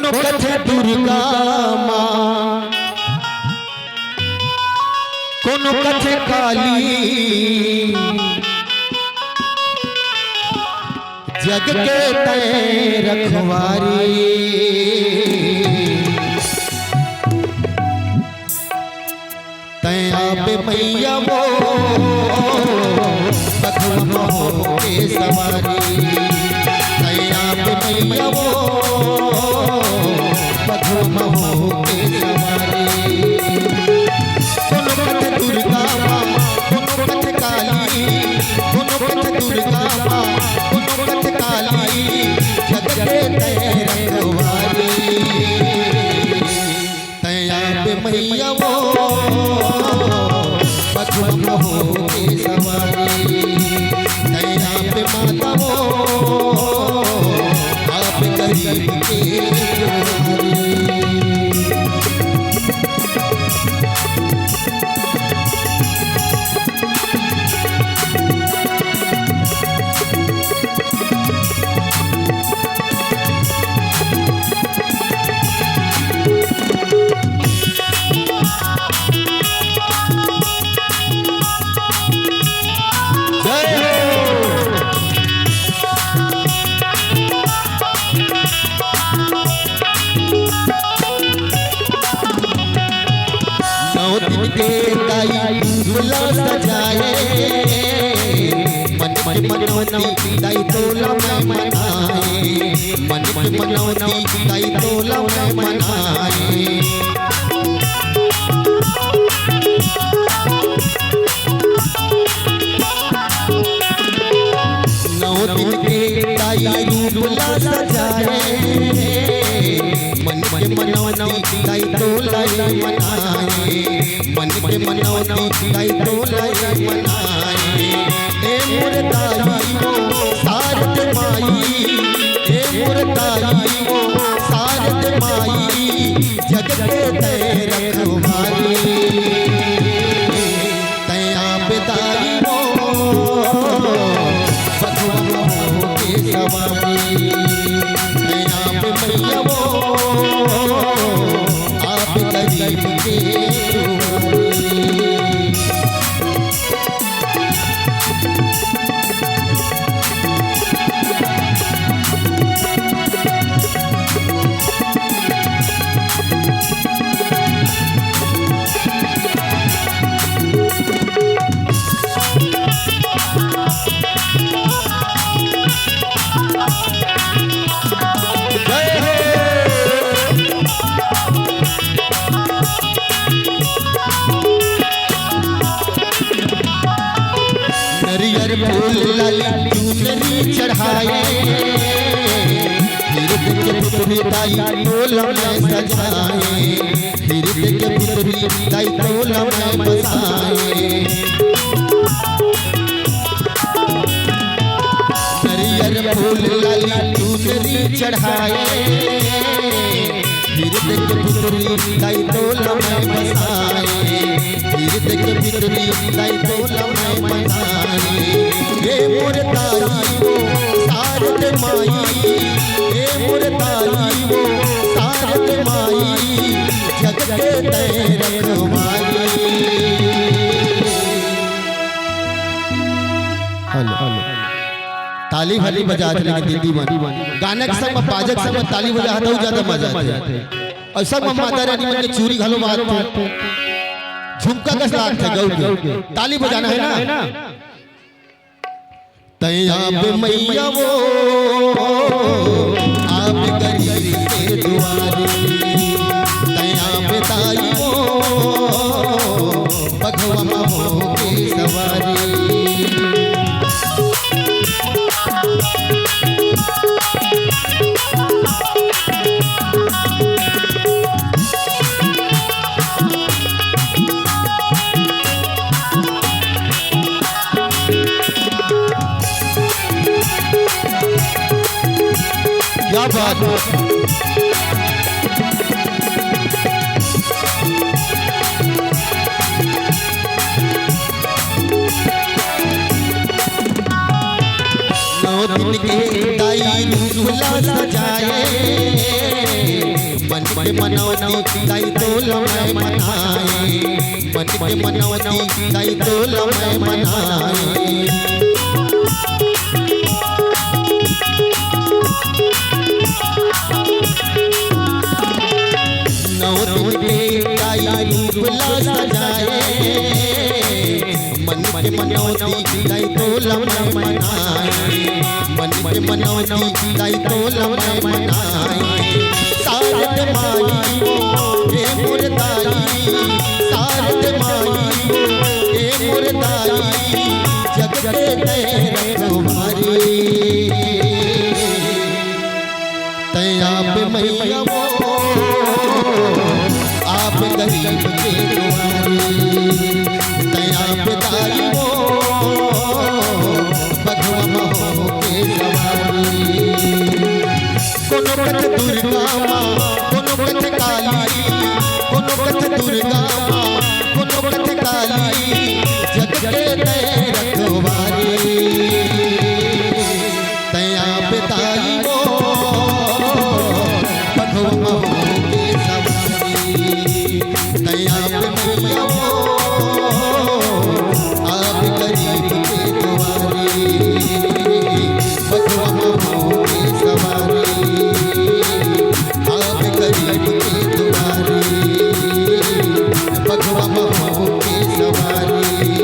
कोनो कथे दुर्गा माँ, कोनो कथे काली, जग के तय रखवारी। तय आप मैया वो बखुआ के सवारी। तय आप मैया वो बखुआ के सवारी। कोनो कथे दुर्गा माँ, कोनो कथे काली, कोनो कथे दुर्गा माँ, कोनो कथे काली, जग के तय रखवारी। तय आप मैया वो बखुआ के सवारी। तय आप माता वो आप गरीब के सवारी। दूल्हा सजाए मन की मनौती दाई तोला मैं मनाए। मन की मनौती दाई तोला मैं मनाए। नौ दिन के दाई दूल्हा सजाए मन की मनौती दाई तोला मनाए। मन के मनौती दाई तोला मनाए। ए मोर दाई वो सारद माई, ए मोर दाई वो सारद माई, जग के तय रखवारी। तय आप दाई वो बखुआ के सवारी। तय आप मैया वो आप गरीब के फूल लाली चुनरी चढ़ाए। हिरद के पुत्री दाई तोला में सजाए। हिरद के पुत्री दाई तोला में बसाए। नरियर फूल लाली चुनरी चढ़ाए। हिरद के पुत्री दाई तोला में बसाए। हिरद के पुत्री दाई तोला में बसाए। हे मोर दाई वो सारद माई, हे मोर दाई वो सारद माई, जग के तय रखवारी। ताली भली बजा दीदी मन गाना के संग बाजक संग ताली बजा तो ज्यादा मजा आते। और सब माता रानी मन के चूरी घलो बात झुमका का साथ है गौ के ताली बजाना है ना। तय आप मैया वो आप गरीब के दुआरे। तय आप दाई वो बखुआ के सवारी। क्या बात नौ दिन के दाई दूल्हा सजाए। मन के मनौती दाई तोल मैं मनाए, मन के मनौती दाई तोल मैं मनाए। नौ दिन पे दाई रूपला सजाए, मन के मनौती दाई तोल मैं मनाए, मन के मनौती दाई तोल मैं मनाए। सारद माई हे मोर दाई, सारद माई हे मोर दाई, जग के रखवारी तैया पे मैया वो आप गरीब के दुआरी, तैया पे दाई वो बधवा महो के सवारी। कोनो कथ दुर्गा माँ, कोनो कथ काली, कोनो कथ दुर्गा माँ, कोनो कथ काली, जग के रखवारी तैया पे दाई वो बधवा महो के सवारी, तैया पे मैया वो आप गरीब के दुआरी, बधवा महो के सवारी, आप गरीब के दुआरी, बधवा महो के सवारी।